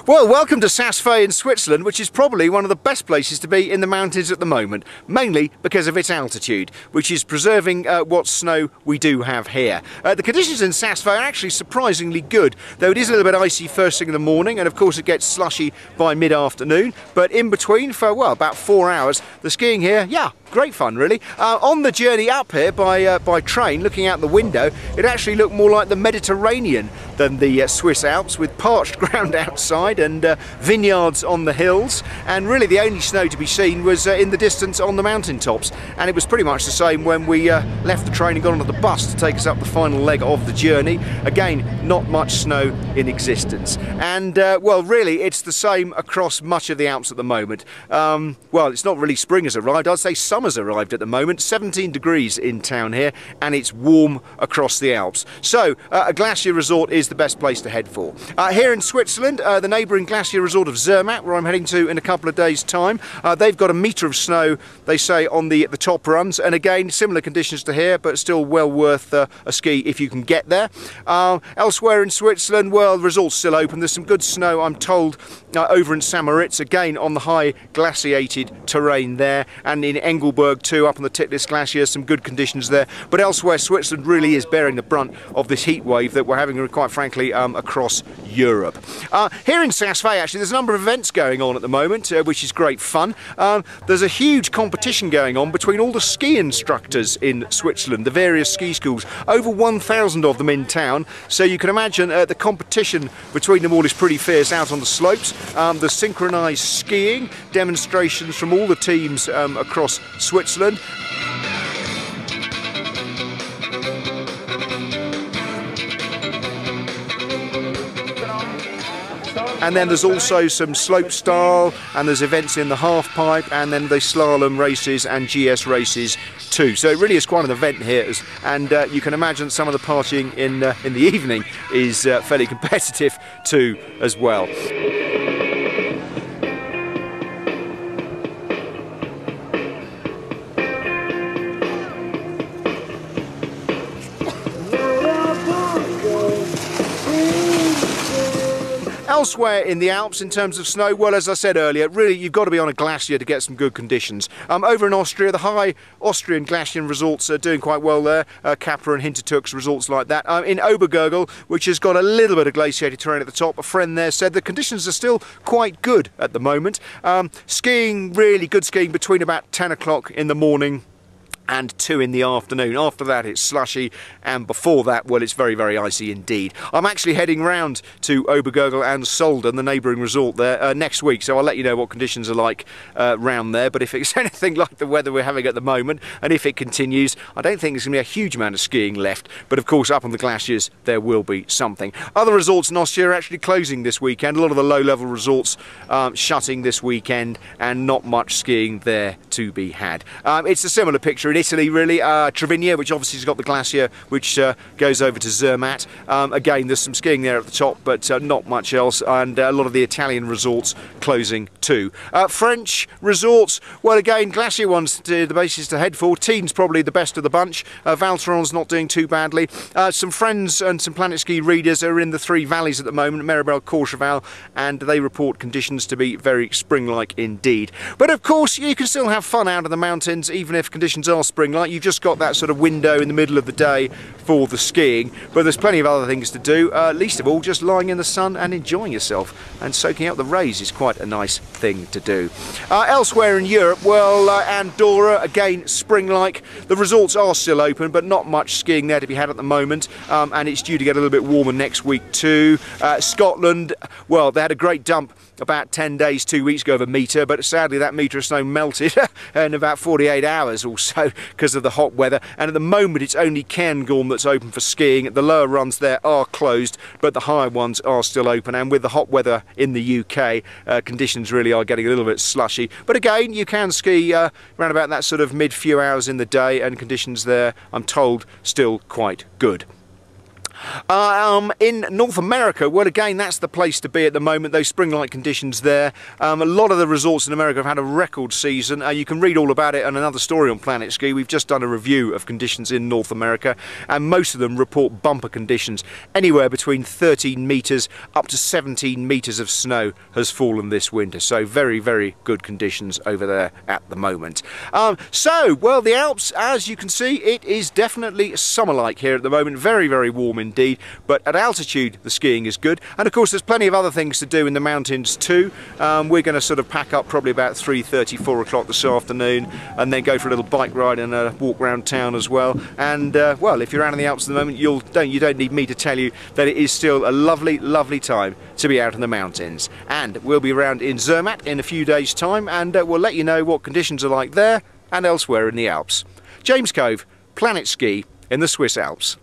Well, welcome to Saas-Fee in Switzerland, which is probably one of the best places to be in the mountains at the moment, mainly because of its altitude, which is preserving what snow we do have here. The conditions in Saas-Fee are actually surprisingly good, though it is a little bit icy first thing in the morning, and of course it gets slushy by mid-afternoon, but in between for, well, about 4 hours, the skiing here, yeah, great fun really. On the journey up here by train, looking out the window, it actually looked more like the Mediterranean than the Swiss Alps, with parched ground outside and vineyards on the hills, and really the only snow to be seen was in the distance on the mountain tops, and it was pretty much the same when we left the train and got onto the bus to take us up the final leg of the journey. Again, not much snow in existence, and well, really it's the same across much of the Alps at the moment. Well, it's not really spring has arrived, I'd say summer's arrived at the moment. 17 degrees in town here, and it's warm across the Alps. So a glacier resort is the best place to head for. Here in Switzerland, the neighbouring glacier resort of Zermatt, where I'm heading to in a couple of days' time, they've got a metre of snow, they say, on the top runs, and again similar conditions to here, but still well worth a ski if you can get there. Elsewhere in Switzerland, well, the resort's still open. There's some good snow, I'm told, over in St-Moritz, again on the high glaciated terrain there, and in Engelberg too, up on the Titlis Glacier, some good conditions there. But elsewhere, Switzerland really is bearing the brunt of this heat wave that we're having, quite frankly, across Europe. Here in Saas-Fee, actually, there's a number of events going on at the moment, which is great fun. There's a huge competition going on between all the ski instructors in Switzerland, the various ski schools, over 1,000 of them in town, so you can imagine the competition between them all is pretty fierce out on the slopes. The synchronised skiing, demonstrations from all the teams across Switzerland. And then there's also some slopestyle, and there's events in the halfpipe, and then the slalom races and GS races too. So it really is quite an event here, and you can imagine some of the partying in the evening is fairly competitive too as well. Elsewhere in the Alps, in terms of snow, well, as I said earlier, really you've got to be on a glacier to get some good conditions. Over in Austria, the high Austrian glacier resorts are doing quite well there, Capra and Hintertux resorts like that. In Obergurgl, which has got a little bit of glaciated terrain at the top, a friend there said the conditions are still quite good at the moment. Skiing, really good skiing between about 10 o'clock in the morning and 2 in the afternoon. After that it's slushy, and before that, well, it's very, very icy indeed. I'm actually heading round to Obergurgl and Soldern, the neighbouring resort there, next week, so I'll let you know what conditions are like round there. But if it's anything like the weather we're having at the moment, and if it continues, I don't think there's going to be a huge amount of skiing left, but of course up on the glaciers there will be something. Other resorts in Austria are actually closing this weekend. A lot of the low-level resorts shutting this weekend, and not much skiing there to be had. It's a similar picture in Italy, really. Trevinia, which obviously has got the glacier which goes over to Zermatt. Again, there's some skiing there at the top, but not much else, and a lot of the Italian resorts closing too. French resorts, well, again, glacier ones the basis to head for. Teen's probably the best of the bunch. Val Thorens not doing too badly. Some friends and some PlanetSKI readers are in the 3 valleys at the moment, Maribel, Courchevel, and they report conditions to be very spring-like indeed. But of course, you can still have fun out of the mountains, even if conditions are spring-like. You've just got that sort of window in the middle of the day for the skiing, but there's plenty of other things to do, least of all just lying in the sun and enjoying yourself, and soaking up the rays is quite a nice thing to do. Elsewhere in Europe, well, Andorra, again spring-like. The resorts are still open, but not much skiing there to be had at the moment, and it's due to get a little bit warmer next week too. Scotland, well, they had a great dump about 10 days, 2 weeks ago of a metre, but sadly that metre of snow melted in about 48 hours or so because of the hot weather, and at the moment it's only Cairngorm that's open for skiing. The lower runs there are closed, but the higher ones are still open, and with the hot weather in the UK, conditions really are getting a little bit slushy. But again, you can ski around about that sort of mid few hours in the day, and conditions there, I'm told, still quite good. In North America, well, again, that's the place to be at the moment. Those spring-like conditions there. A lot of the resorts in America have had a record season. You can read all about it on another story on PlanetSKI. We've just done a review of conditions in North America, and most of them report bumper conditions. Anywhere between 13 metres up to 17 metres of snow has fallen this winter. So very, very good conditions over there at the moment. Well, the Alps, as you can see, it is definitely summer-like here at the moment. Very, very warm indeed, but at altitude the skiing is good, and of course there's plenty of other things to do in the mountains too. We're going to sort of pack up probably about 3:30, 4 o'clock this afternoon, and then go for a little bike ride and a walk around town as well. And well, if you're out in the Alps at the moment, you don't need me to tell you that it is still a lovely, lovely time to be out in the mountains. And we'll be around in Zermatt in a few days' time, and we'll let you know what conditions are like there and elsewhere in the Alps. James Cove, PlanetSKI in the Swiss Alps.